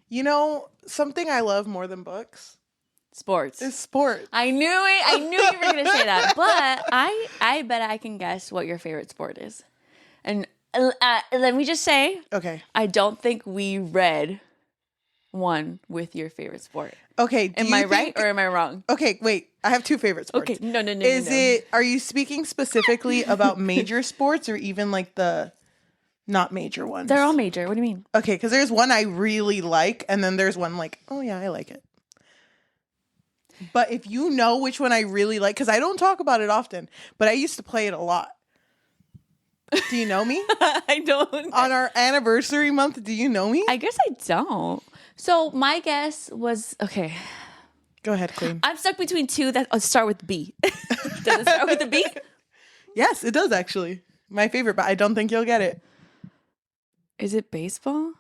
You know, something I love more than books Sports. is sport. I knew it. I knew you were going to say that. But I bet I can guess what your favorite sport is. And let me just say, Okay. I don't think we read one with your favorite sport. Okay. Am I right or am I wrong? Okay, wait. I have two favorite sports. Okay. No. Are you speaking specifically about major sports or even like the not major ones? They're all major. What do you mean? Okay, because there's one I really like, and then there's one like, oh yeah, I like it. But if you know which one I really like, because I don't talk about it often, but I used to play it a lot. Do you know me? I don't. On our anniversary month, do you know me? I guess I don't. So my guess was, okay. Go ahead, Queen. I'm stuck between two that start with B. Does it start with a B? Yes, it does actually. My favorite, but I don't think you'll get it. Is it baseball?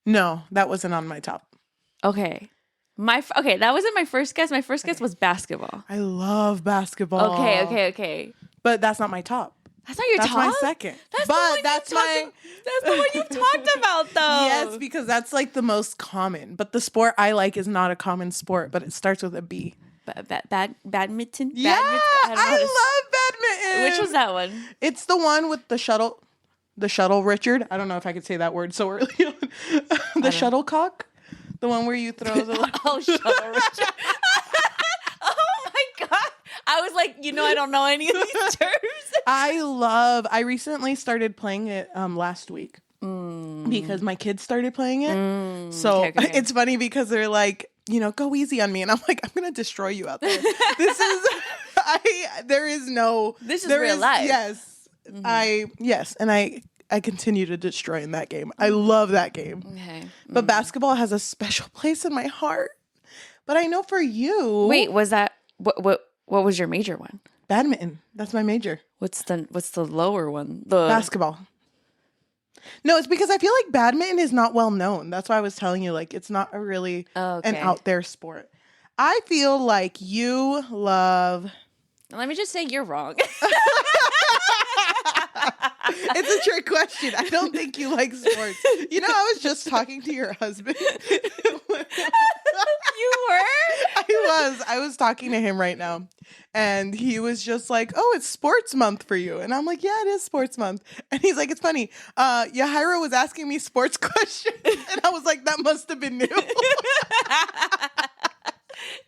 No, that wasn't on my top. Okay. That wasn't my first guess. My first guess was basketball. I love basketball. Okay. But that's not my top. That's not your That's top? my second. That's That's the one you've talked about, though. Yes, because that's like the most common. But the sport I like is not a common sport, but it starts with a B. Badminton? Yeah, I love badminton. Which was that one? It's the one with the shuttle. The shuttle, Richard. I don't know if I could say that word so early on. The shuttlecock. The one where you throw the... Oh, shuttle, Richard. Oh, my God. I was like, I don't know any of these terms. I recently started playing it last week because my kids started playing it. So okay. It's funny because they're like, go easy on me. And I'm like, I'm going to destroy you out there. There is no... This is real life. Yes. Mm-hmm. And I continue to destroy in that game. I love that game. Okay. But basketball has a special place in my heart. But I know for you... Wait, was that... What was your major one? Badminton. That's my major. What's the lower one? Basketball. No, it's because I feel like badminton is not well known. That's why I was telling you, like, it's not a really an out there sport. I feel like you love... Let me just say you're wrong. It's a trick question. I don't think you like sports. I was just talking to your husband. You were? I was talking to him right now. And he was just like, oh, it's sports month for you. And I'm like, yeah, it is sports month. And he's like, it's funny. Yajaira was asking me sports questions. And I was like, that must have been new.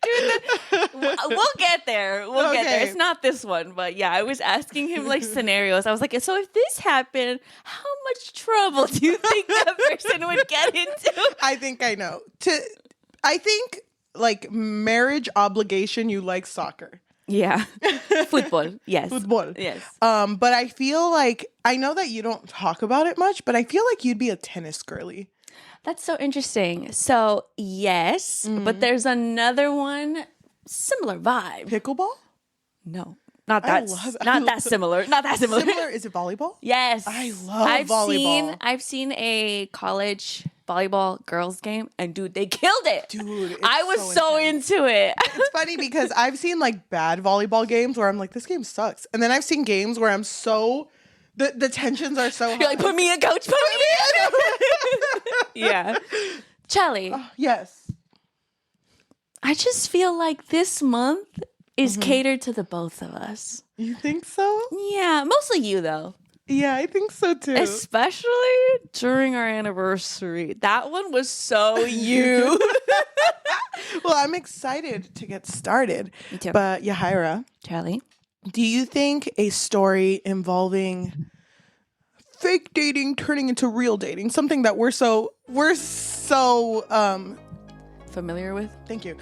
Dude, we'll get there. We'll get there. It's not this one, but yeah, I was asking him like scenarios. I was like, so if this happened, how much trouble do you think that person would get into? I think I know. I think like marriage obligation, you like soccer. Yeah. Football. Yes. Football. Yes. But I feel like, I know that you don't talk about it much, but I feel like you'd be a tennis girly. That's so interesting. So, yes, but there's another one, similar vibe. Pickleball? No. Not that similar. Not that similar. Similar? Is it volleyball? Yes. I love volleyball. I've seen a college volleyball girls game, and dude, they killed it. Dude, I was so into it. It's funny because I've seen like bad volleyball games where I'm like, this game sucks. And then I've seen games where I'm so... The tensions are so high. You're like, put me in, coach. Put me in. Yeah. Cheli. Yes. I just feel like this month is catered to the both of us. You think so? Yeah. Mostly you, though. Yeah, I think so, too. Especially during our anniversary. That one was so you. Well, I'm excited to get started. Me too. But Yajaira. Cheli. Do you think a story involving fake dating turning into real dating, something that we're so familiar with? Thank you.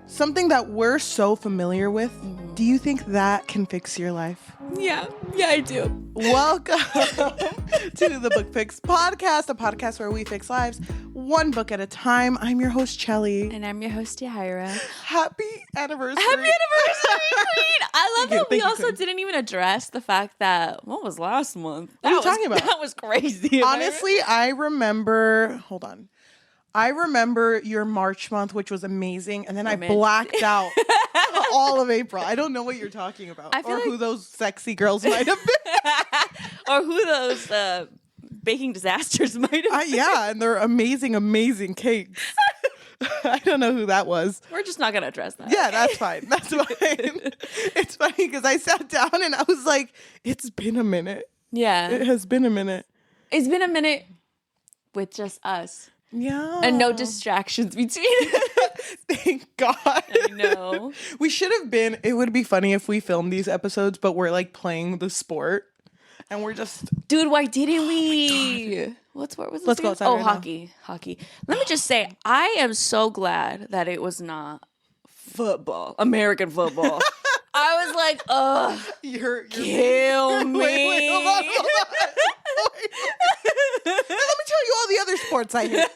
Something that we're so familiar with, do you think that can fix your life? Yeah, I do. Welcome to the Book Fix Podcast, a podcast where we fix lives one book at a time. I'm your host, Cheli. And I'm your host, Yajaira. Happy anniversary. Happy anniversary, Queen. I love that we also didn't even address the fact that, what was last month? What are you talking about? That was crazy. Honestly, I remember your March month, which was amazing, and then I blacked out all of April. I don't know what you're talking about, or who those sexy girls might have been, or who those baking disasters might have. Yeah, and they're amazing, amazing cakes. I don't know who that was. We're just not gonna address that. Yeah, that's fine. That's fine. It's funny because I sat down and I was like, it's been a minute. Yeah. It has been a minute. It's been a minute with just us. Yeah. And no distractions between us. Thank God. I know. We should have been, it would be funny if we filmed these episodes, but we're like playing the sport and we're just. Dude, why didn't we? What sport was this? Let's go outside right now. Hockey. Let me just say, I am so glad that it was not football, American football. I was like, ugh, You're kill me. Wait, hold on. Let me tell you all the other sports I hate.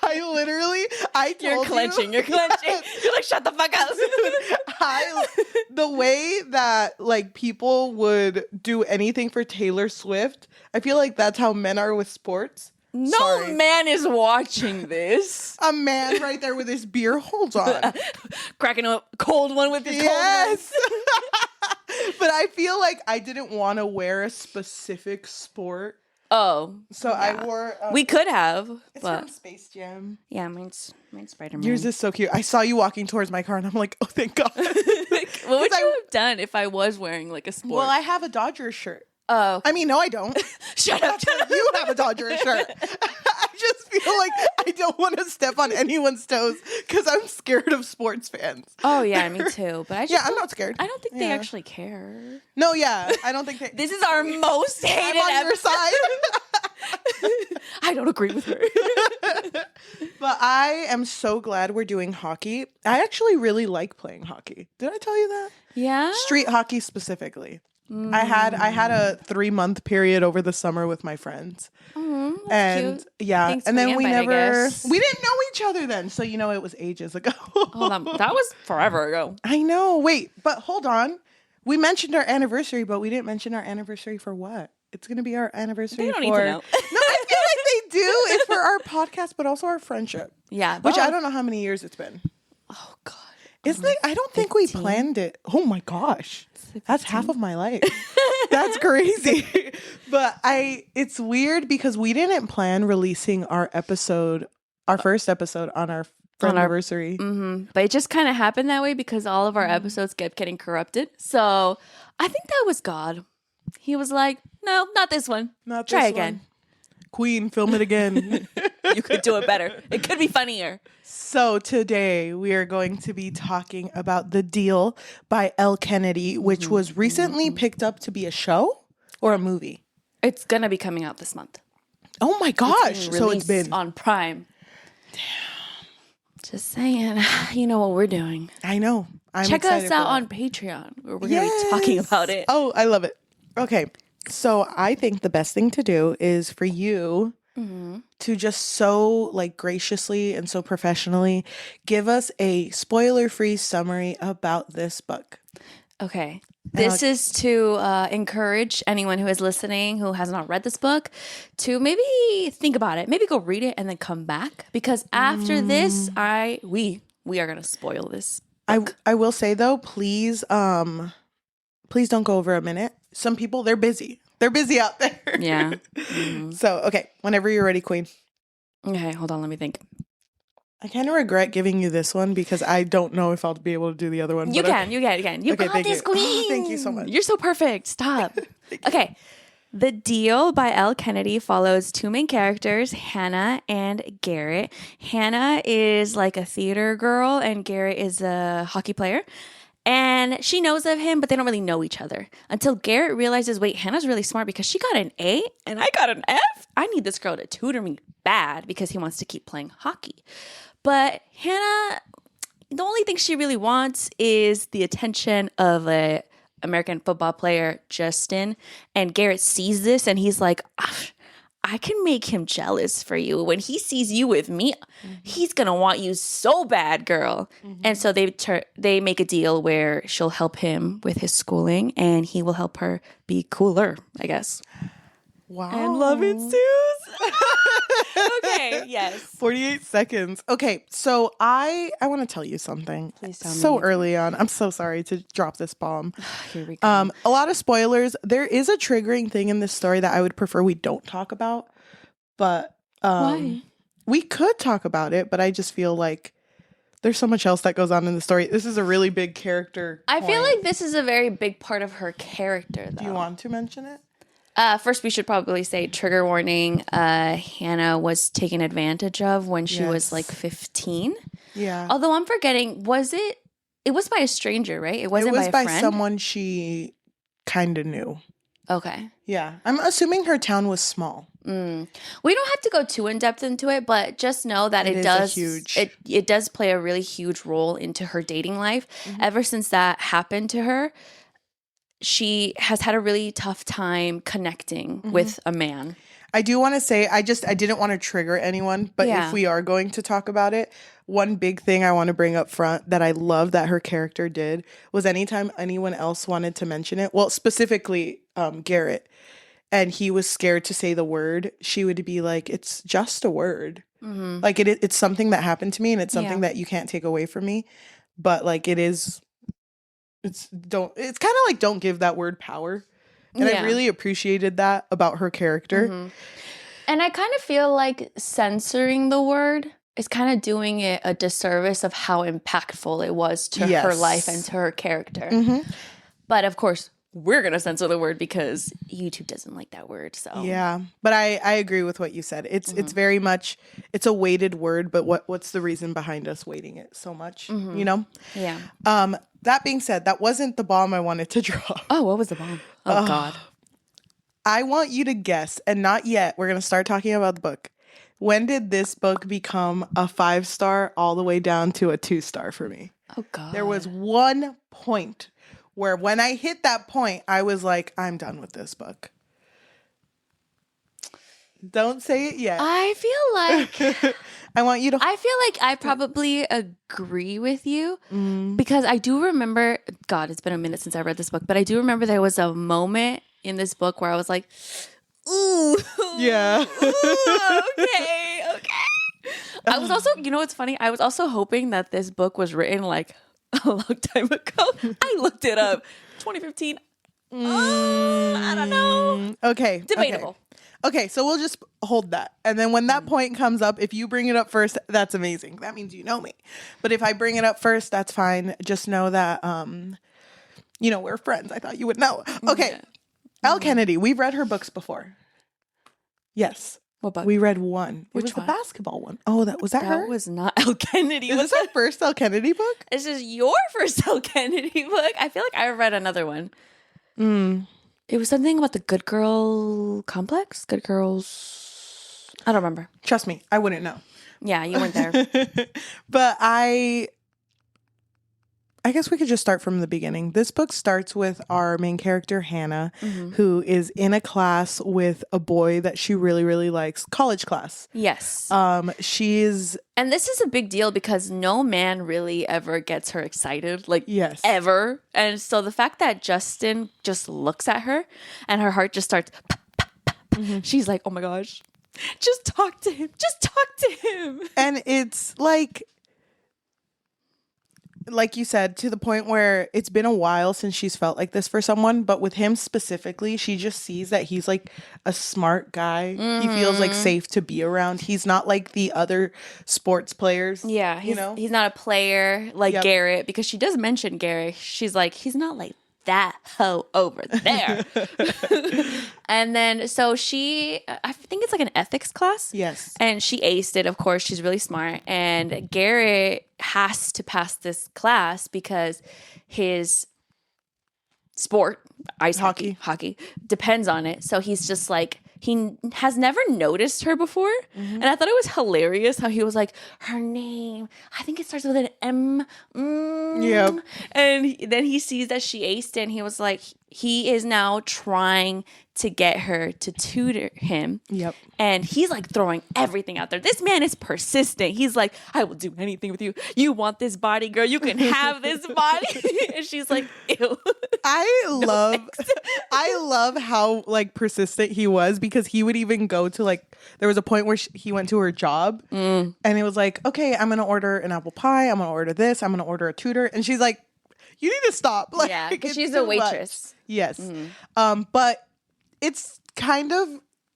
I told You're clenching. You're like, shut the fuck up. The way that like people would do anything for Taylor Swift, I feel like that's how men are with sports. No Sorry. man is watching this. A man right there with his beer. Hold on. Cracking a cold one with his Yes. But I feel like I didn't want to wear a specific sport. Oh. So yeah. I wore... we could have, it's but... from Space Jam. Yeah, mine's Spider-Man. Yours is so cute. I saw you walking towards my car and I'm like, oh, thank God. What would you have done if I was wearing like a sport? Well, I have a Dodgers shirt. Oh. I mean, no, I don't. Shut up. You have a Dodgers shirt. I just feel like I don't want to step on anyone's toes because I'm scared of sports fans. Oh, yeah, me too. But I just I'm not scared. I don't think they actually care. No, yeah. I don't think they... This is our most hated I'm on your side. I don't agree with her. But I am so glad we're doing hockey. I actually really like playing hockey. Did I tell you that? Yeah? Street hockey specifically. I had a 3-month period over the summer with my friends. And cute. yeah, Thanks and for then the we invite, I never guess. we didn't know each other then. So it was ages ago. Hold on. That was forever ago. I know. Wait, but hold on. We mentioned our anniversary, but we didn't mention our anniversary for what? It's going to be our anniversary They don't need for... to know. No, I feel like they do. It's for our podcast, but also our friendship. Yeah. Which I don't know how many years it's been. Oh, God. Isn't it? I don't think we planned it. Oh my gosh. That's half of my life. That's crazy. But it's weird because we didn't plan releasing our first episode on our anniversary. But it just kind of happened that way because all of our episodes kept getting corrupted. So I think that was God. He was like, no, not this one. Try again. Queen, film it again. You could do it better. It could be funnier. So today we are going to be talking about The Deal by Elle Kennedy, which was recently picked up to be a show or a movie. It's going to be coming out this month. Oh my gosh. So it's been on Prime. Damn. Just saying. You know what we're doing. I know. Check us out on Patreon where we're going to be talking about it. Oh, I love it. Okay. So I think the best thing to do is for you to just so graciously and so professionally give us a spoiler-free summary about this book. Okay. This is to encourage anyone who is listening who has not read this book to maybe think about it. Maybe go read it and then come back. Because after this, we are going to spoil this book. I will say, though, please don't go over a minute. Some people, they're busy. They're busy out there. Yeah. So, okay. Whenever you're ready, Queen. Okay, hold on. Let me think. I kind of regret giving you this one because I don't know if I'll be able to do the other one. You can. You got this, Queen. Oh, thank you so much. You're so perfect. Stop. Okay. The Deal by Elle Kennedy follows two main characters, Hannah and Garrett. Hannah is like a theater girl and Garrett is a hockey player. And she knows of him, but they don't really know each other until Garrett realizes, wait, Hannah's really smart because she got an A and I got an F. I need this girl to tutor me bad because he wants to keep playing hockey. But Hannah, the only thing she really wants is the attention of a American football player, Justin. And Garrett sees this and he's like, I can make him jealous for you. When he sees you with me, he's going to want you so bad, girl. And so they make a deal where she'll help him with his schooling and he will help her be cooler, I guess. Wow. And love ensues. Okay, yes. 48 seconds. Okay, so I want to tell you something. Please tell me. So early on. I'm so sorry to drop this bomb. Here we go. A lot of spoilers. There is a triggering thing in this story that I would prefer we don't talk about. But Why? we could talk about it, but I just feel like there's so much else that goes on in the story. This is a really big character I feel point. like this is a very big part of her character, though. Do you want to mention it? First, we should probably say trigger warning. Hannah was taken advantage of when she was like 15. Yeah. Although I'm forgetting, was it? It was by a stranger, right? It wasn't It was by a by friend. someone she kind of knew. Okay. Yeah. I'm assuming her town was small. We don't have to go too in depth into it, but just know that it does it does play a really huge role into her dating life. Ever since that happened to her, she has had a really tough time connecting with a man. I do want to say, I didn't want to trigger anyone, but if we are going to talk about it, one big thing I want to bring up front that I love that her character did was anytime anyone else wanted to mention it, well, specifically Garrett, and he was scared to say the word, she would be like, it's just a word. Like it's something that happened to me, and it's something that you can't take away from me, but like it's kind of like don't give that word power. And I really appreciated that about her character. And I kind of feel like censoring the word is kind of doing it a disservice of how impactful it was to her life and to her character. But of course, we're going to censor the word because YouTube doesn't like that word. So yeah, but I agree with what you said. It's very much, it's a weighted word, but what's the reason behind us weighting it so much, you know? Yeah. That being said, that wasn't the bomb I wanted to drop. Oh, what was the bomb? Oh, God. I want you to guess, and not yet. We're going to start talking about the book. When did this book become a 5-star all the way down to a 2-star for me? Oh, God. There was one point where when I hit that point, I was like, I'm done with this book. Don't say it yet. I feel like I want you to. I feel like I probably agree with you because I do remember, God, it's been a minute since I read this book, but I do remember there was a moment in this book where I was like, ooh. Yeah. Ooh, okay. I was also, you know what's funny? I was also hoping that this book was written like a long time ago. I looked it up. 2015. I don't know. Okay. Debatable. Okay, so we'll just hold that. And then when that point comes up, if you bring it up first, that's amazing. That means you know me. But if I bring it up first, that's fine. Just know that, we're friends. I thought you would know. Okay. Yeah. Elle Kennedy. We've read her books before. Yes. What book? We read one. Which it was one? the basketball one. Oh, was that her? That was not Elle Kennedy. Is this our first Elle Kennedy book? This is your first Elle Kennedy book. I feel like I read another one. It was something about the Good Girl complex? Good Girls. I don't remember. Trust me, I wouldn't know. Yeah, you weren't there. But I guess we could just start from the beginning. This book starts with our main character, Hannah, who is in a class with a boy that she really, really likes, college class. Yes. And this is a big deal because no man really ever gets her excited, ever. And so the fact that Justin just looks at her and her heart just starts, she's like, oh my gosh, just talk to him. Just talk to him. And it's like you said, to the point where it's been a while since she's felt like this for someone, but with him specifically, she just sees that he's like a smart guy. He feels like safe to be around. He's not like the other sports players. Yeah, he's not a player like Garrett, because she does mention Garrett. She's like, he's not like that hoe over there. And then so I think it's like an ethics class. Yes. And she aced it, of course. She's really smart. And Garrett has to pass this class because his sport, ice hockey, depends on it. So he's just like, he has never noticed her before. And I thought it was hilarious how he was like, her name, I think it starts with an M. Yeah. And then he sees that she aced it and he was like, he is now trying to get her to tutor him. Yep. And he's like throwing everything out there. This man is persistent. He's like, I will do anything with you. You want this body, girl? You can have this body. And she's like, ew. I love how like persistent he was, because he would even go to like, there was a point where he went to her job and it was like, okay, I'm going to order an apple pie. I'm going to order this. I'm going to order a tutor. And she's like, you need to stop. Like, yeah, because she's a waitress. Much. Yes. But it's kind of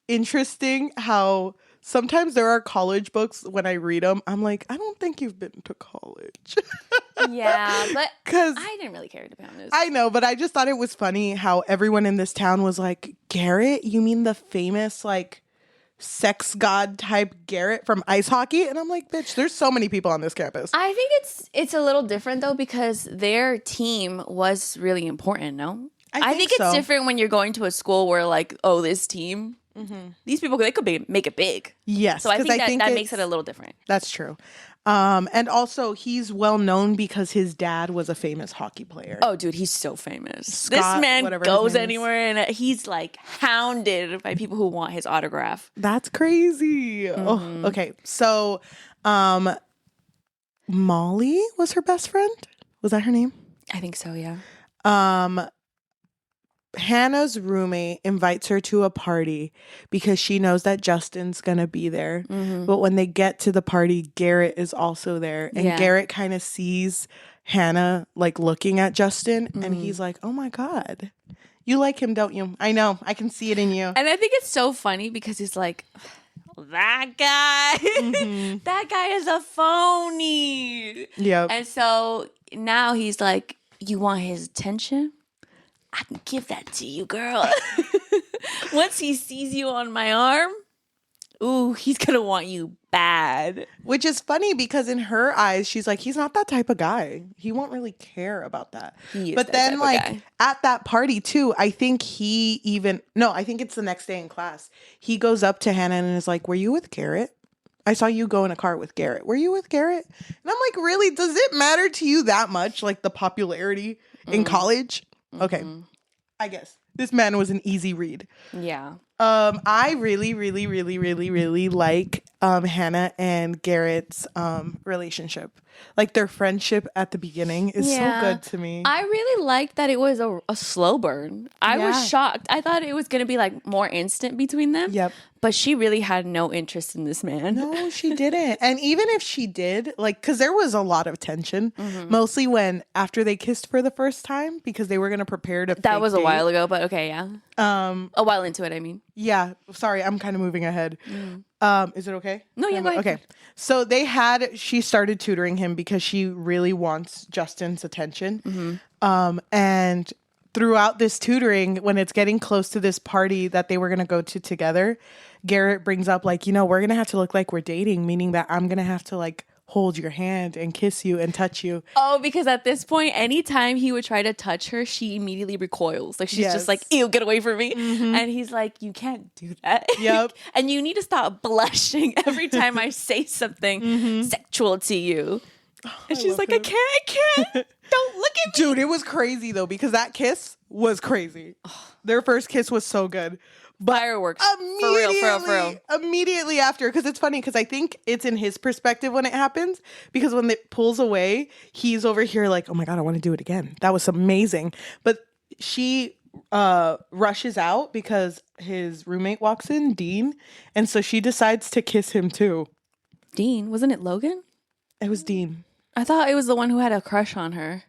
interesting how sometimes there are college books, when I read them, I'm like, I don't think you've been to college. Yeah, but because I didn't really care, to be honest. I know, but I just thought it was funny how everyone in this town was like, Garrett? You mean the famous like sex god type Garrett from ice hockey? And I'm like, bitch, there's so many people on this campus. I think it's a little different though, because their team was really important. No, I think it's different when you're going to a school where like, oh, this team, these people, they could make it big. Yes, so I think that makes it a little different. That's true. And also he's well known because his dad was a famous hockey player. Oh, dude, he's so famous. Scott, this man goes anywhere and he's like hounded by people who want his autograph. That's crazy. Oh, okay. So, Molly was her best friend. Was that her name? I think so. Yeah. Hannah's roommate invites her to a party because she knows that Justin's gonna be there. But when they get to the party, Garrett is also there. And Garrett kind of sees Hannah like looking at Justin and he's like, oh my God, you like him, don't you? I know, I can see it in you. And I think it's so funny because he's like, that guy, that guy is a phony. Yeah. And so now he's like, you want his attention? I can give that to you, girl. Once he sees you on my arm, ooh, he's going to want you bad. Which is funny because in her eyes, she's like, he's not that type of guy. He won't really care about that. But then like at that party too, I think I think it's the next day in class. He goes up to Hannah and is like, were you with Garrett? I saw you go in a car with Garrett. Were you with Garrett? And I'm like, really? Does it matter to you that much? Like the popularity in college? Okay. I guess this man was an easy read. Yeah. I really, really, really, really, really like Hannah and Garrett's relationship. Like their friendship at the beginning is so good to me. I really liked that it was a slow burn. I was shocked. I thought it was going to be like more instant between them. Yep. But she really had no interest in this man. No, she didn't. And even if she did, like, because there was a lot of tension, mostly when after they kissed for the first time, because they were going to prepare to. That was a while ago, but okay, yeah. A while into it, I mean. Yeah. Sorry, I'm kind of moving ahead. Is it okay? No, yeah, go ahead. Okay. So she started tutoring him because she really wants Justin's attention. And throughout this tutoring, when it's getting close to this party that they were going to go to together, Garrett brings up like, we're going to have to look like we're dating, meaning that I'm going to have to like hold your hand and kiss you and touch you. Oh, because at this point, anytime he would try to touch her, she immediately recoils. Like she's just like, ew, get away from me. And he's like, you can't do that. Yep. And you need to stop blushing every time I say something sexual to you. And she's like, I can't. Don't look at me. Dude, it was crazy though, because that kiss was crazy. Their first kiss was so good. But fireworks. For real. Immediately after, because it's funny, because I think it's in his perspective when it happens, because when it pulls away, he's over here like, oh my God, I want to do it again. That was amazing. But she rushes out because his roommate walks in, Dean, and so she decides to kiss him too. Dean? Wasn't it Logan? It was Dean. I thought it was the one who had a crush on her.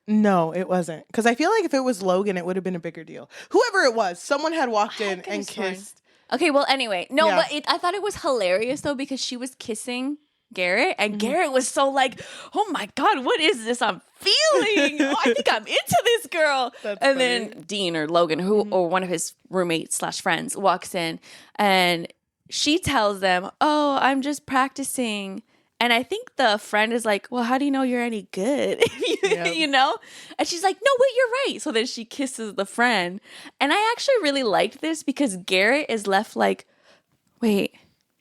No, it wasn't. Because I feel like if it was Logan, it would have been a bigger deal. Whoever it was, someone had walked in and kissed. Okay, well, anyway. No, but I thought it was hilarious, though, because she was kissing Garrett, and Garrett was so like, oh my God, what is this I'm feeling? Oh, I think I'm into this girl. That's and funny. then Dean or Logan, or one of his roommates / friends, walks in, and she tells them, oh, I'm just practicing. And I think the friend is like, well, how do you know you're any good? You know? And she's like, no, wait, you're right. So then she kisses the friend. And I actually really liked this because Garrett is left like, wait.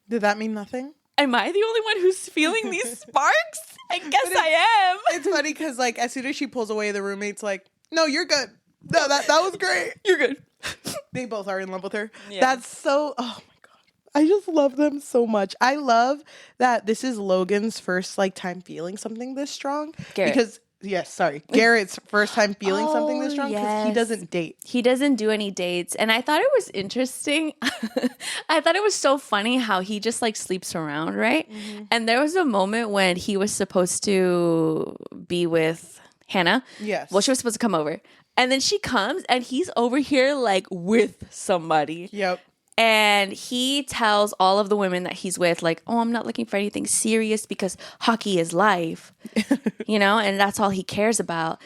Did that mean nothing? Am I the only one who's feeling these sparks? I guess I am. It's funny because like as soon as she pulls away, the roommate's like, no, you're good. No, that was great. You're good. They both are in love with her. Yeah. That's so, oh my God. I just love them so much. I love that this is Logan's first like time feeling something this strong. Garrett. Because, yes, sorry. Garrett's first time feeling something this strong because he yes. doesn't date. He doesn't do any dates. And I thought it was interesting. I thought it was so funny how he just like sleeps around, right? Mm-hmm. And there was a moment when he was supposed to be with Hannah. Yes. Well, she was supposed to come over. And then she comes and he's over here like with somebody. Yep. And he tells all of the women that he's with, like, oh, I'm not looking for anything serious because hockey is life, you know, and that's all he cares about.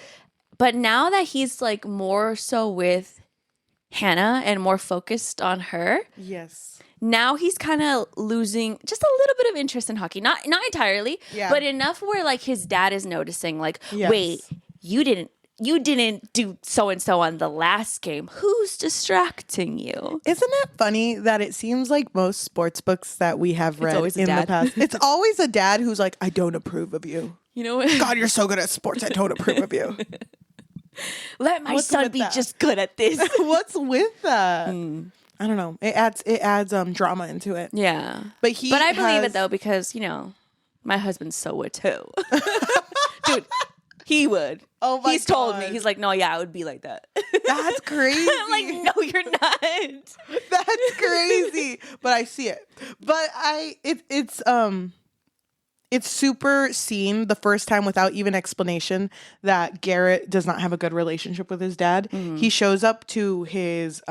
But now that he's like more so with Hannah and more focused on her, yes, now he's kind of losing just a little bit of interest in hockey. Not entirely, but enough where like his dad is noticing, like, wait, you didn't do so-and-so on the last game. Who's distracting you? Isn't it funny that it seems like most sports books that we have read in the past, it's always a dad who's like, I don't approve of you. You know what? God, you're so good at sports. I don't approve of you. Let my son be just good at this. What's with that? I don't know. It adds drama into it. Yeah. But I believe it though because, you know, my husband so would too. Dude, he would. Oh my God. He's told me. He's like, no, yeah, I would be like that. That's crazy. I'm like, no, you're not. That's crazy. But I see it. But it's super seen the first time without even explanation that Garrett does not have a good relationship with his dad. Mm-hmm. He shows up to his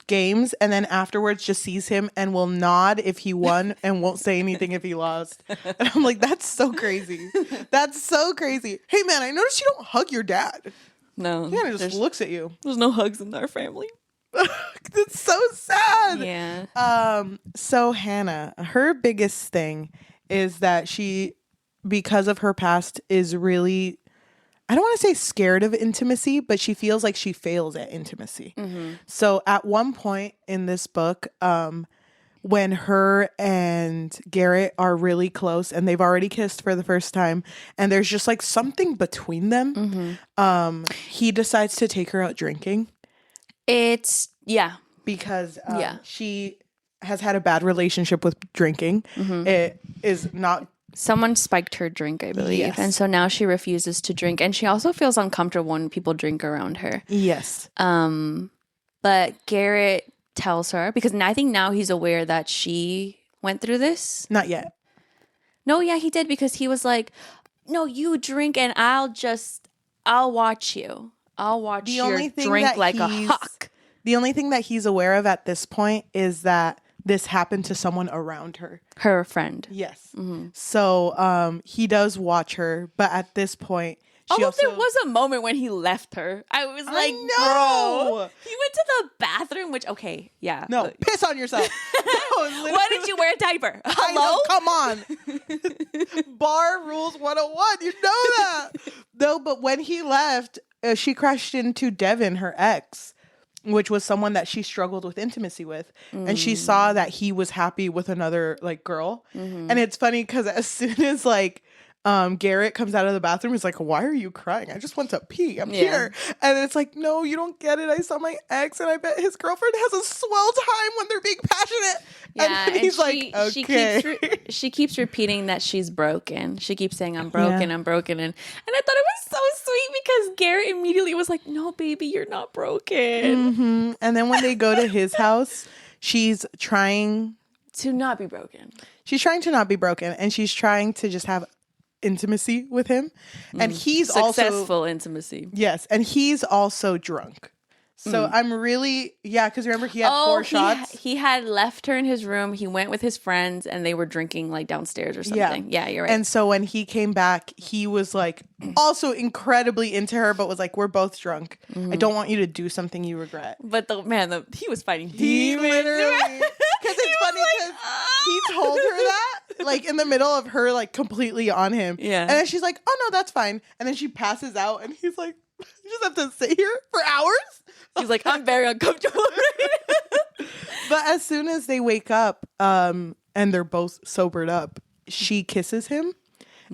games and then afterwards just sees him and will nod if he won and won't say anything if he lost. And I'm like, that's so crazy. That's so crazy. Hey man, I noticed you don't hug your dad. No. He kind of just looks at you. There's no hugs in our family. It's so sad. Yeah. So Hannah, her biggest thing is that she, because of her past, is really, I don't want to say scared of intimacy, but she feels like she fails at intimacy. Mm-hmm. So at one point in this book, when her and Garrett are really close and they've already kissed for the first time and there's just like something between them, he decides to take her out drinking. Because she has had a bad relationship with drinking. Mm-hmm. It is not... Someone spiked her drink, I believe. Yes. And so now she refuses to drink. And she also feels uncomfortable when people drink around her. Yes. But Garrett tells her, because I think now he's aware that she went through this. Not yet. No, yeah, he did, because he was like, no, you drink and I'll watch you. I'll watch you drink like a hawk. The only thing that he's aware of at this point is that this happened to someone around her. Her friend. Yes. Mm-hmm. So he does watch her, but at this point, there was a moment when he left her. I was like, bro. He went to the bathroom, which, okay, yeah. No, piss on yourself. No, why did you wear a diaper? Hello? Come on. Bar rules 101. You know that. No, but when he left, she crashed into Devin, her ex, which was someone that she struggled with intimacy with. And she saw that he was happy with another like girl. Mm-hmm. And it's funny because as soon as like Garrett comes out of the bathroom, he's like, why are you crying? I just want to pee. I'm here. And it's like, no, you don't get it. I saw my ex and I bet his girlfriend has a swell time when they're being passionate. Yeah, and he's like, okay. She keeps repeating that she's broken. She keeps saying, I'm broken, I'm broken. And I thought it was so sweet because Garrett immediately was like, no, baby, you're not broken. Mm-hmm. And then when they go to his house, she's trying to not be broken. She's trying to not be broken. And she's trying to just have intimacy with him. And he's successful intimacy. Yes. And he's also drunk. So I'm really, because remember he had 4 shots. He had left her in his room. He went with his friends and they were drinking like downstairs or something. Yeah, you're right. And so when he came back, he was like also incredibly into her, but was like, we're both drunk. I don't want you to do something you regret. But he was fighting demons. Literally. Because it's funny because he told her that like in the middle of her like completely on him. Yeah. And then she's like, oh no, that's fine. And then she passes out and he's like, you just have to sit here for hours? She's like, I'm very uncomfortable right now. But as soon as they wake up and they're both sobered up, she kisses him.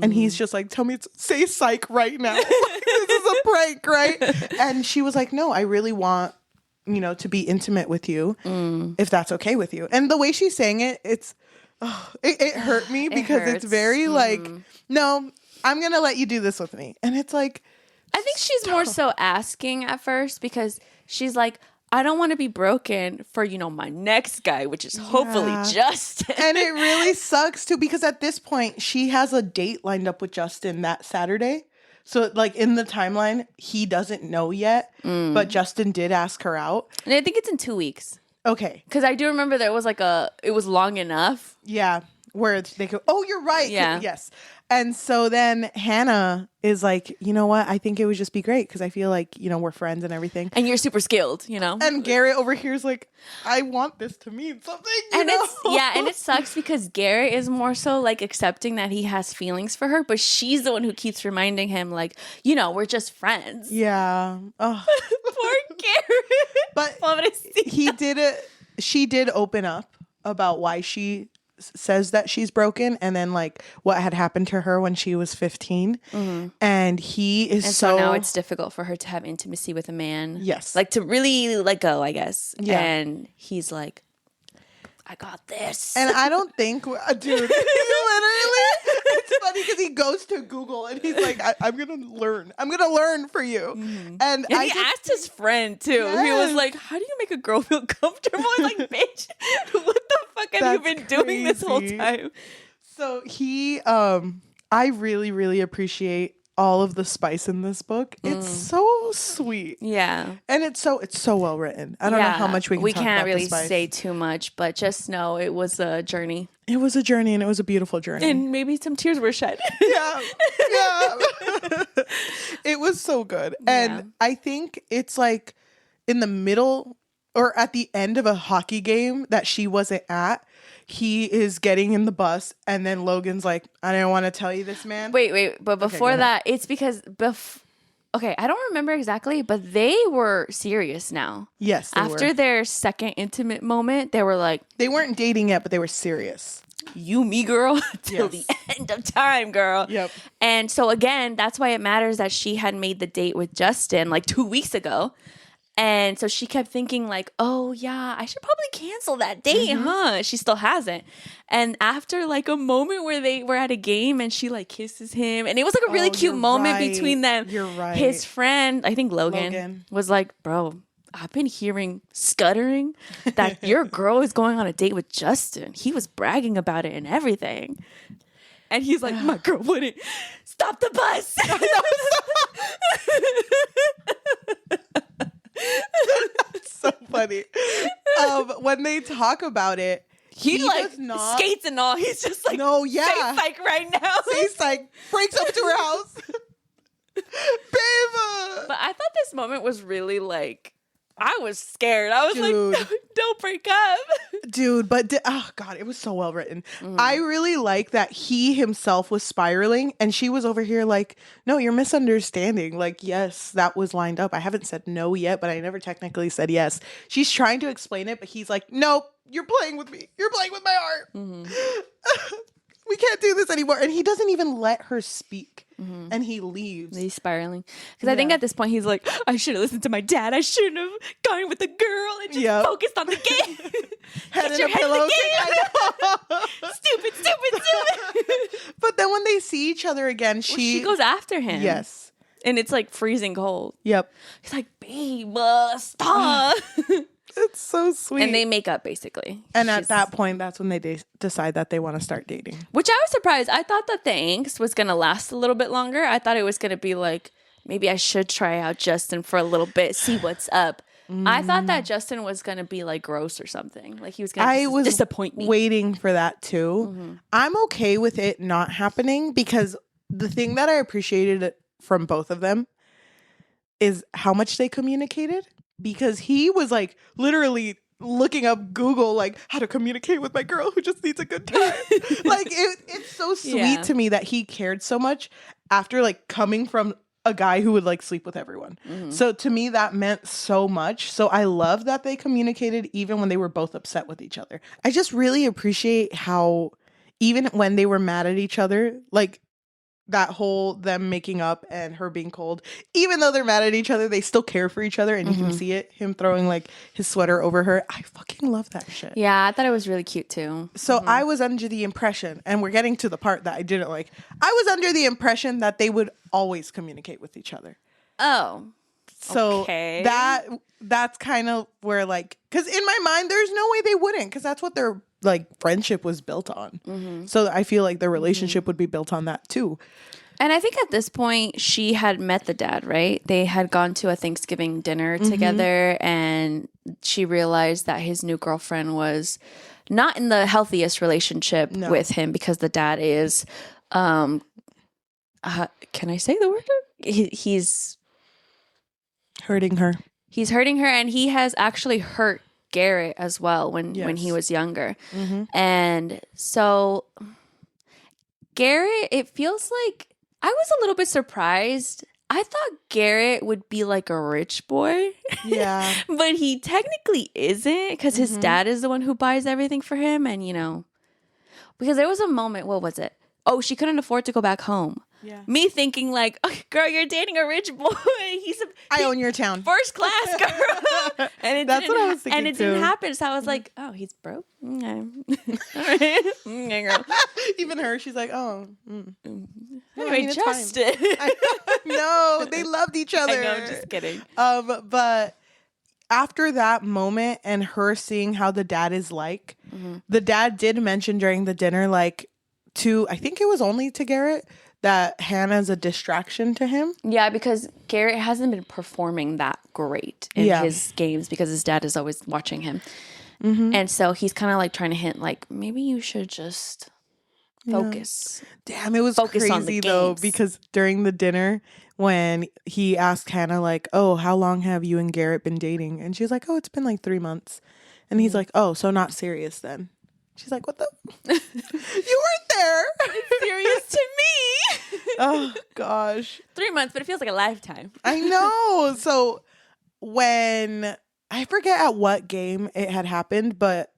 And he's just like, say psych right now. Like, this is a prank, right? And she was like, no, I really want, to be intimate with you if that's okay with you. And the way she's saying it, it hurt me because it's very like, no, I'm going to let you do this with me. And it's like, I think she's more so asking at first because she's like, I don't want to be broken for, my next guy, which is hopefully Justin. And it really sucks too, because at this point she has a date lined up with Justin that Saturday. So like in the timeline, he doesn't know yet, but Justin did ask her out. And I think it's in 2 weeks. Okay. Because I do remember there was it was long enough. Yeah. Where they could, you're right. Yeah. Yes. And so then Hannah is like, you know what? I think it would just be great because I feel like, we're friends and everything. And you're super skilled, And Garrett over here is like, I want this to mean something. And it sucks because Garrett is more so like accepting that he has feelings for her, but she's the one who keeps reminding him like, we're just friends. Yeah. Oh. Poor Garrett. But she did open up about why she says that she's broken and then like what had happened to her when she was 15 and he is so now it's difficult for her to have intimacy with a man, yes, like to really let go, I guess. Yeah. And he's like, I got this. And I don't think dude, he literally, it's funny because he goes to Google and he's like, I'm gonna learn for you. And he asked his friend too. Yes. He was like, how do you make a girl feel comfortable? I'm like, bitch, what the fuck have you been doing this whole time? So I really, really appreciate all of the spice in this book. It's so sweet. Yeah. And it's so well written. I don't know how much we can talk about. We can't really say too much, but just know it was a journey. It was a journey, and it was a beautiful journey. And maybe some tears were shed. Yeah. It was so good. And I think it's like in the middle or at the end of a hockey game that she wasn't at. He is getting in the bus, and then Logan's like, I didn't want to tell you this, man. Wait. But before that, it's because... Okay, I don't remember exactly, but they were serious now. Yes, they After were. Their second intimate moment, they were like... They weren't dating yet, but they were serious. You, me, girl, till the end of time, girl. Yep. And so, again, that's why it matters that she had made the date with Justin like 2 weeks ago. And so she kept thinking like, oh, yeah, I should probably cancel that date, huh? She still hasn't. And after like a moment where they were at a game and she like kisses him. And it was like a really cute moment between them. You're right. His friend, I think Logan, was like, bro, I've been hearing scuttering that your girl is going on a date with Justin. He was bragging about it and everything. And he's like, my girl wouldn't stop the bus. That's so funny. When they talk about it, he like skates and all. He's just like, no, yeah, say psych right now. Say psych. Breaks up to her house, babe. But I thought this moment was really like, I was scared. I was like, don't break up. Dude, but oh God, it was so well written. I really like that he himself was spiraling and she was over here like, no, you're misunderstanding. Like, yes, that was lined up. I haven't said no yet, but I never technically said yes. She's trying to explain it, but he's like, nope, you're playing with me. You're playing with my heart. We can't do this anymore. And he doesn't even let her speak. And he leaves. He's spiraling. Because I think at this point he's like, I should have listened to my dad. I shouldn't have gone with the girl and just focused on the game. Head in a pillow. Stupid. But then when they see each other again, she goes after him. Yes. And it's like freezing cold. Yep. He's like, babe, stop. It's so sweet. And they make up, basically. And at that point, that's when they decide that they want to start dating. Which I was surprised. I thought that the angst was going to last a little bit longer. I thought it was going to be like, maybe I should try out Justin for a little bit, see what's up. I thought that Justin was going to be like gross or something. Like he was going to disappoint me. Waiting for that too. I'm okay with it not happening because the thing that I appreciated from both of them is how much they communicated. Because he was like literally looking up Google, like how to communicate with my girl who just needs a good time. Like it's so sweet to me that he cared so much after like coming from a guy who would like sleep with everyone. So to me, that meant so much. So I love that they communicated even when they were both upset with each other. I just really appreciate how even when they were mad at each other, like that whole them making up and her being cold, even though they're mad at each other, they still care for each other, and you can see it. Him throwing like his sweater over her. I fucking love that shit. Yeah, I thought it was really cute too. So I was under the impression, and we're getting to the part that I didn't like. I was under the impression that they would always communicate with each other. Oh. So okay. that's kind of where, like, because in my mind, there's no way they wouldn't, because that's what their like friendship was built on. So I feel like their relationship would be built on that too. And I think at this point, she had met the dad, right? They had gone to a Thanksgiving dinner together, and she realized that his new girlfriend was not in the healthiest relationship with him, because the dad is, can I say the word? He's hurting her. He's hurting her, and he has actually hurt Garrett as well when he was younger. And so Garrett, it feels like I was a little bit surprised. I thought Garrett would be like a rich boy. Yeah. But he technically isn't, because his dad is the one who buys everything for him. And, you know, because there was a moment, what was it? Oh, she couldn't afford to go back home. Yeah. Me thinking like, oh, girl, you're dating a rich boy. I own your town. First class, girl. And That's what I was thinking and it too. didn't happen. So I was like, oh, he's broke? Okay. All right. Okay, girl. Even her, she's like, oh. Anyway, it's Justin. No, they loved each other. I know, I'm just kidding. But after that moment and her seeing how the dad is like, the dad did mention during the dinner, like, I think it was only to Garrett, that Hannah's a distraction to him. Yeah, because Garrett hasn't been performing that great in his games, because his dad is always watching him. And so he's kind of like trying to hint, like, maybe you should just focus. Damn, it was Focus on the crazy though, games. because during the dinner, when he asked Hannah, like, oh, how long have you and Garrett been dating? And she's like, oh, it's been like 3 months. And he's like, oh, so not serious then. She's like, what the? You weren't there. It's serious to me. Oh, gosh. 3 months, but it feels like a lifetime. I know. So when, I forget at what game it had happened, but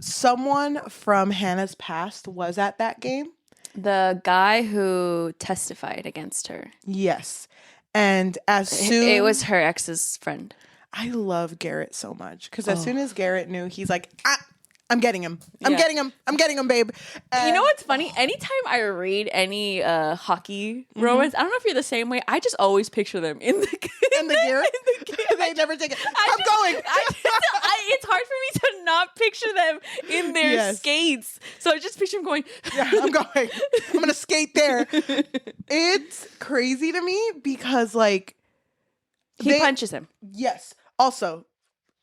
someone from Hannah's past was at that game. The guy who testified against her. Yes. And as soon... It was her ex's friend. I love Garrett so much, because as soon as Garrett knew, he's like, I'm getting him. I'm getting him, babe. And you know what's funny? Anytime I read any hockey romance, I don't know if you're the same way. I just always picture them in the Garrett. They never take it. I'm going. It's hard for me to not picture them in their skates. So I just picture them going. Yeah, I'm going. I'm gonna skate there. It's crazy to me because, like, he punches him. Yes. Also,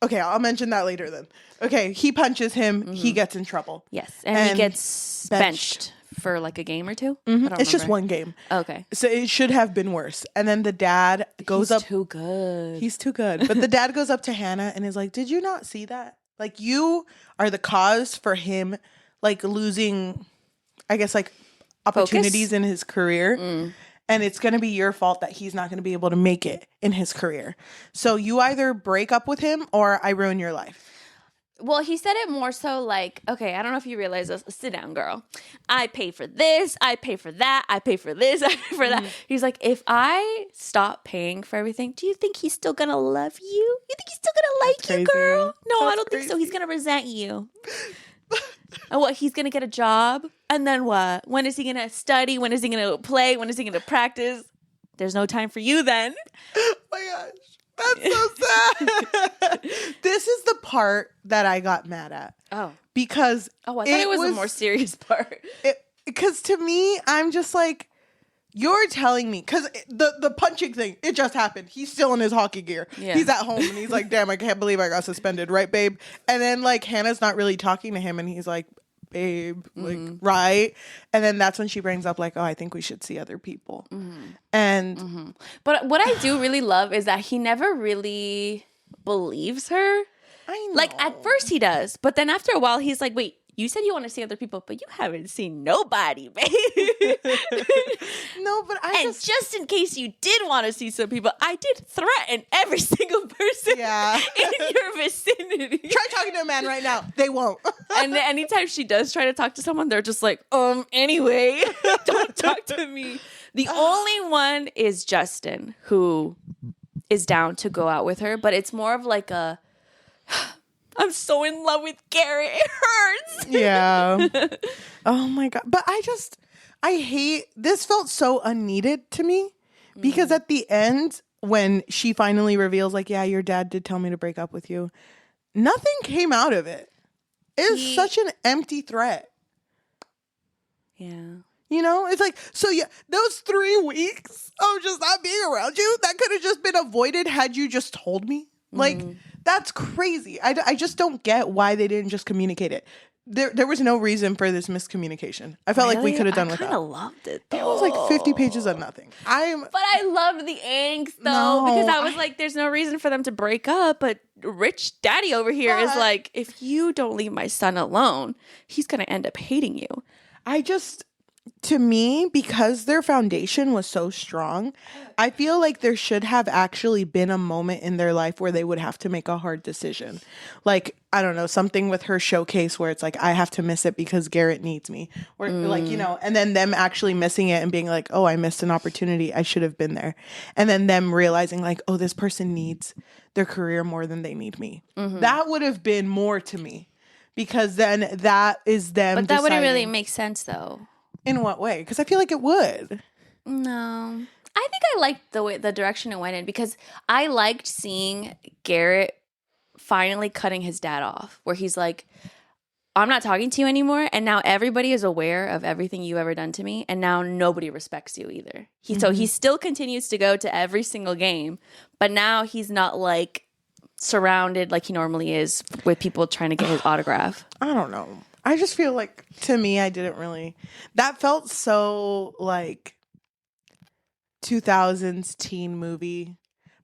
okay, I'll mention that later then. Okay, he punches him. He gets in trouble. Yes, and he gets benched for like a game or two. It's just one game. Okay. So it should have been worse. And then the dad goes up. He's too good. He's too good. But the dad goes up to Hannah and is like, did you not see that? Like, you are the cause for him, like, losing, I guess, like, opportunities in his career. And it's going to be your fault that he's not going to be able to make it in his career. So you either break up with him or I ruin your life. Well, he said it more so like, okay, I don't know if you realize this. Sit down, girl. I pay for this. I pay for that. I pay for this. I pay for that. He's like, if I stop paying for everything, do you think he's still going to love you? You think he's still going to like you, girl? No, I don't think so. He's going to resent you. And what, he's going to get a job? And then what? When is he going to study? When is he going to play? When is he going to practice? There's no time for you then. Oh my gosh. That's so sad. This is the part that I got mad at. Oh. Because I thought it was a more serious part. Because to me, I'm just like, you're telling me, because the punching thing, it just happened. He's still in his hockey gear. Yeah. He's at home and he's like, damn, I can't believe I got suspended, right, babe? And then, like, Hannah's not really talking to him and he's like, babe, like, right? And then that's when she brings up, like, oh, I think we should see other people. And but what I do really love is that he never really believes her. I know. Like, at first he does, but then after a while he's like, wait, you said you want to see other people, but you haven't seen nobody, babe. No, but just in case you did want to see some people, I did threaten every single person in your vicinity. Try talking to a man right now. They won't. And anytime she does try to talk to someone, they're just like, anyway, don't talk to me. The only one is Justin, who is down to go out with her, but it's more of like a, I'm so in love with Garrett. It hurts. Yeah. Oh my God. But I hate, this felt so unneeded to me because at the end, when she finally reveals like, yeah, your dad did tell me to break up with you, nothing came out of it. It was such an empty threat. Yeah. You know, it's like, so yeah, those 3 weeks of just not being around you, that could have just been avoided had you just told me. Like, that's crazy. I just don't get why they didn't just communicate it. There was no reason for this miscommunication. I felt like we could have done without. I kind of loved it, though. It was like 50 pages of nothing. But I loved the angst, though, because I was like, there's no reason for them to break up, but rich daddy over here is like, if you don't leave my son alone, he's going to end up hating you. To me, because their foundation was so strong, I feel like there should have actually been a moment in their life where they would have to make a hard decision. Like, I don't know, something with her showcase where it's like, I have to miss it because Garrett needs me. Or like, you know, and then them actually missing it and being like, oh, I missed an opportunity. I should have been there. And then them realizing like, oh, this person needs their career more than they need me. That would have been more to me because then that is them But that wouldn't really make sense, though. In what way? Because I feel like it would. No. I think I liked the direction it went in because I liked seeing Garrett finally cutting his dad off, where he's like, I'm not talking to you anymore, and now everybody is aware of everything you've ever done to me, and now nobody respects you either. So he still continues to go to every single game, but now he's not like surrounded like he normally is with people trying to get his autograph. I don't know. I just feel like, to me, I didn't really... That felt so, like, 2000s teen movie.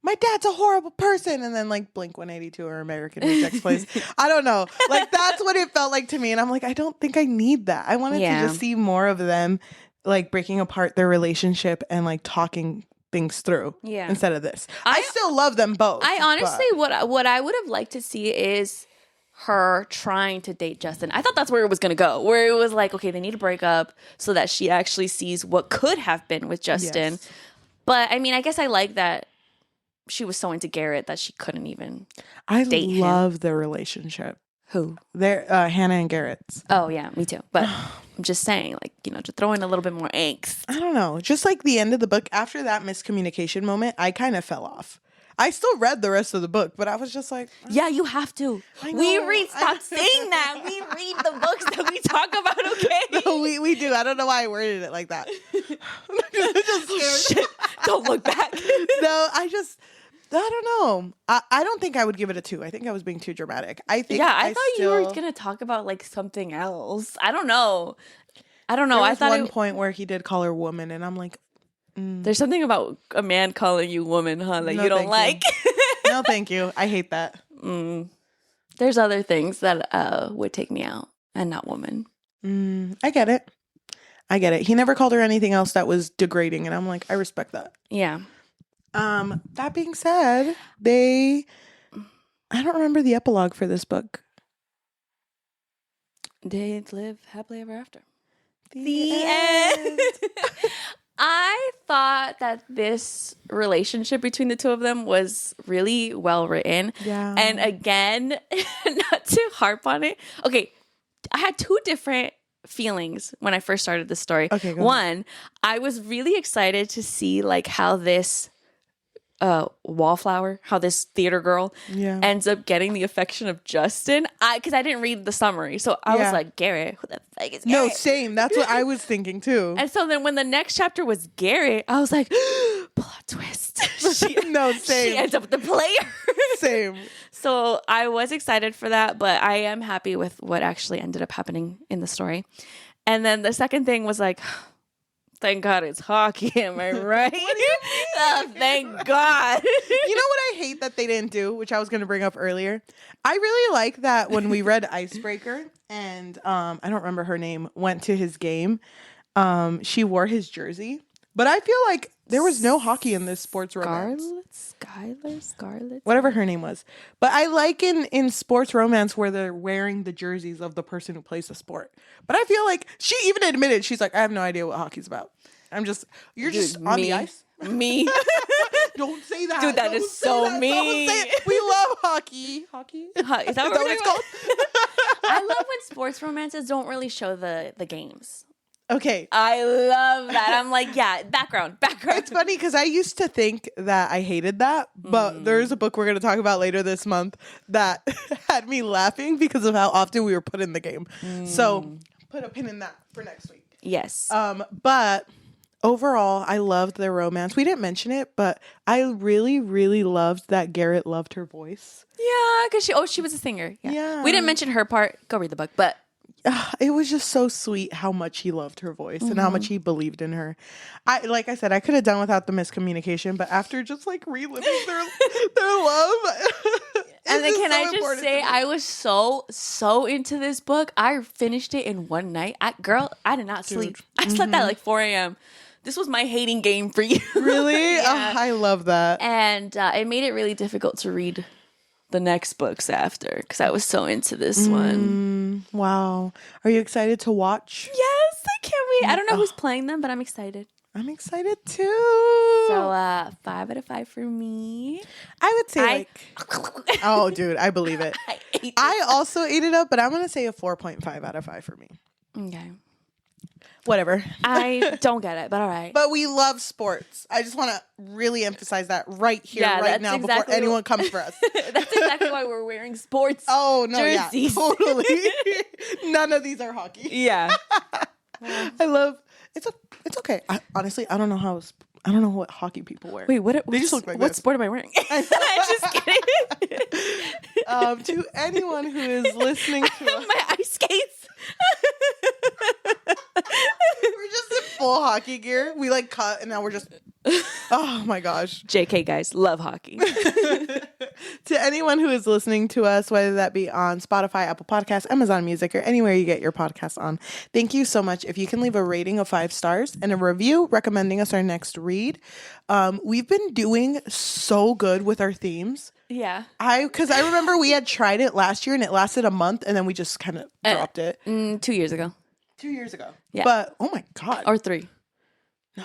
My dad's a horrible person. And then, like, Blink-182 or American Rejects Place. I don't know. Like, that's what it felt like to me. And I'm like, I don't think I need that. I wanted to just see more of them, like, breaking apart their relationship and, like, talking things through instead of this. I still love them both. I honestly, what I would have liked to see is her trying to date Justin. I thought that's where it was going to go, where it was like, okay, they need to break up so that she actually sees what could have been with Justin. Yes. But I mean, I guess I like that she was so into Garrett that she couldn't even date him. I love their relationship. Who? They're Hannah and Garrett's. Oh, yeah, me too. But I'm just saying, like, you know, to throw in a little bit more angst. I don't know. Just like the end of the book, after that miscommunication moment, I kind of fell off. I still read the rest of the book, but I was just like... Yeah, you have to. Stop saying that. We read the books that we talk about, okay? No, we do. I don't know why I worded it like that. Just shit. Don't look back. No, I don't know. I don't think I would give it a 2. I think I was being too dramatic. I thought you were going to talk about, like, something else. I don't know. There was one point where he did call her woman, and I'm like... There's something about a man calling you woman, huh? That you don't like. No, thank you. I hate that. There's other things that would take me out and not woman. I get it. He never called her anything else that was degrading. And I'm like, I respect that. Yeah. That being said, I don't remember the epilogue for this book. They live happily ever after. The end. I thought that this relationship between the two of them was really well written. Yeah. And again, not to harp on it. Okay, I had 2 different feelings when I first started the story. Okay, go One, ahead. I was really excited to see like how this wallflower, how this theater girl ends up getting the affection of Justin. Because I didn't read the summary. So I was like, Garrett, who the fuck is Garrett? No, same. That's what I was thinking too. And so then when the next chapter was Garrett, I was like, plot twist. No, same. She ends up with the player. Same. So I was excited for that, but I am happy with what actually ended up happening in the story. And then the second thing was like, Thank God it's hockey, am I right? Oh, thank God. You know what I hate that they didn't do, which I was going to bring up earlier? I really like that when we read Icebreaker and I don't remember her name, went to his game, she wore his jersey. But I feel like there was no hockey in this sports romance. Scarlett. Whatever her name was. But I like in sports romance where they're wearing the jerseys of the person who plays the sport. But I feel like she even admitted, she's like, I have no idea what hockey's about. You're just on the ice. Me. Don't say that. Dude, that is so mean. Don't say it. We love hockey. Hockey? Is that what it's called? I love when sports romances don't really show the games. Okay. I love that. I'm like, yeah, background. It's funny because I used to think that I hated that, but there's a book we're going to talk about later this month that had me laughing because of how often we were put in the game. So put a pin in that for next week. Yes. But overall, I loved their romance. We didn't mention it, but I really, really loved that Garrett loved her voice. Yeah, because she was a singer. Yeah. We didn't mention her part. Go read the book, but it was just so sweet how much he loved her voice and how much he believed in her. Like I said, I could have done without the miscommunication, but after just like reliving their love. And then can I just say, I was so into this book. I finished it in one night. I did not sleep. I slept at like 4 a.m. This was my hating game for you. Really? Yeah. Oh, I love that. And it made it really difficult to read the next books after because I was so into this one. Wow. Are you excited to watch? Yes, I can't wait. I don't know who's playing them, but I'm excited. I'm excited too. So 5 out of 5 for me. I would say oh, dude, I believe it. I also ate it up, but I'm going to say a 4.5 out of 5 for me. Okay. Whatever. I don't get it, but all right. But we love sports. I just want to really emphasize that right here, right now, before anyone comes for us. That's exactly why we're wearing sports jerseys. Yeah, totally. None of these are hockey. Yeah. I love it's okay. Honestly, I don't know what hockey people wear. Wait, they just look like what this. sport am I wearing? I'm just kidding. To anyone who is listening to us, my ice skates. we're just in full hockey gear. We like cut and now we're just oh my gosh. JK guys, love hockey. To anyone who is listening to us, whether that be on Spotify, Apple Podcasts, Amazon Music, or anywhere you get your podcasts on, thank you so much. If you can leave a rating of 5 stars and a review recommending us our next read. We've been doing so good with our themes. Yeah. Because I remember we had tried it last year and it lasted a month and then we just kind of dropped it. 2 years ago. 2 years ago. Yeah. But, oh my God. Or 3. No.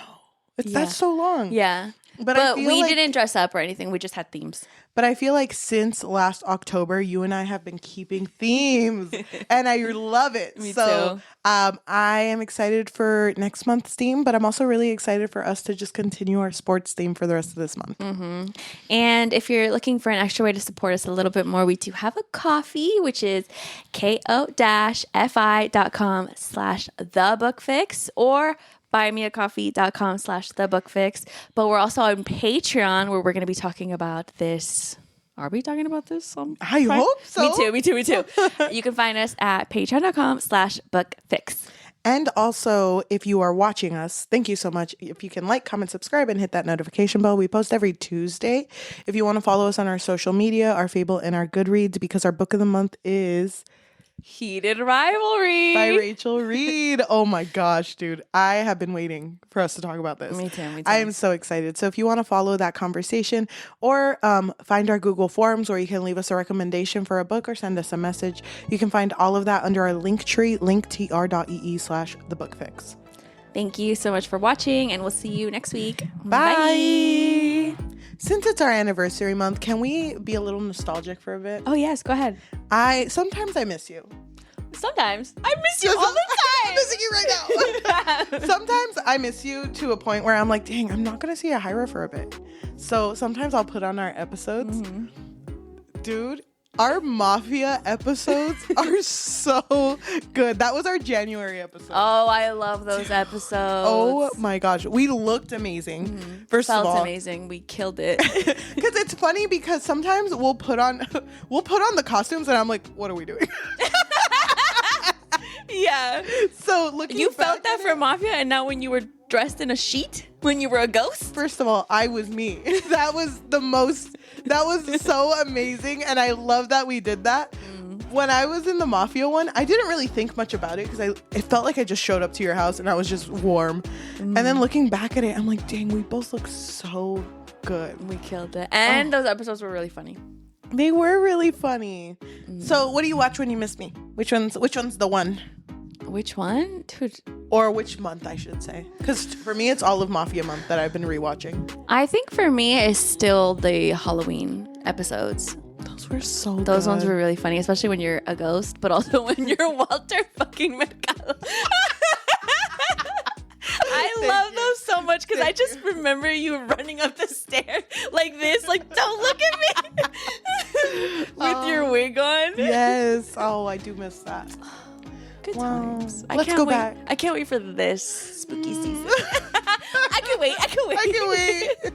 That's so long. Yeah. But we didn't dress up or anything. We just had themes. But I feel like since last October, you and I have been keeping themes, and I love it. Me too. I am excited for next month's theme, but I'm also really excited for us to just continue our sports theme for the rest of this month. Mm-hmm. And if you're looking for an extra way to support us a little bit more, we do have a coffee, which is ko-fi.com/thebookfix or buymeacoffee.com/thebookfix. But we're also on Patreon where we're going to be talking about this. Are we talking about this? I hope so. Me too. You can find us at patreon.com/bookfix. And also, if you are watching us, thank you so much. If you can like, comment, subscribe, and hit that notification bell. We post every Tuesday. If you want to follow us on our social media, our Fable, and our Goodreads, because our book of the month is Heated Rivalry by Rachel Reed. Oh my gosh, dude. I have been waiting for us to talk about this. Me too. I am so excited. So if you want to follow that conversation or find our Google Forms where you can leave us a recommendation for a book or send us a message, you can find all of that under our link tree, linktr.ee/thebookfix. Thank you so much for watching, and we'll see you next week. Bye. Since it's our anniversary month, can we be a little nostalgic for a bit? Oh, yes. Go ahead. Sometimes I miss you. Sometimes. I miss you all the time. I'm missing you right now. Sometimes I miss you to a point where I'm like, dang, I'm not going to see Yajaira for a bit. So sometimes I'll put on our episodes. Mm-hmm. Dude, our Mafia episodes are so good. That was our January episode. Oh, I love those episodes. Oh my gosh. We looked amazing. Mm-hmm. First of all. Felt amazing. We killed it. Because it's funny because sometimes we'll put on the costumes and I'm like, what are we doing? Yeah. So looking you felt that for Mafia, and now when you were dressed in a sheet when you were a ghost? First of all, I was me. That was so amazing. And I love that we did that. When I was in the Mafia one, I didn't really think much about it because it felt like I just showed up to your house and I was just warm. And then looking back at it, I'm like, dang, we both look so good. We killed it. And those episodes were really funny. They were really funny. So what do you watch when you miss me? Which one's the one? Which one? Dude. Or which month, I should say. Because for me, it's all of Mafia month that I've been rewatching. I think for me, it's still the Halloween episodes. Those were so good. Those ones were really funny, especially when you're a ghost, but also when you're Walter fucking Mercado. I love those so much because I just remember you running up the stairs like this, like, don't look at me, with your wig on. Yes. Oh, I do miss that. Good times. Let's go back. I can't wait for this spooky season. I can wait. I can wait.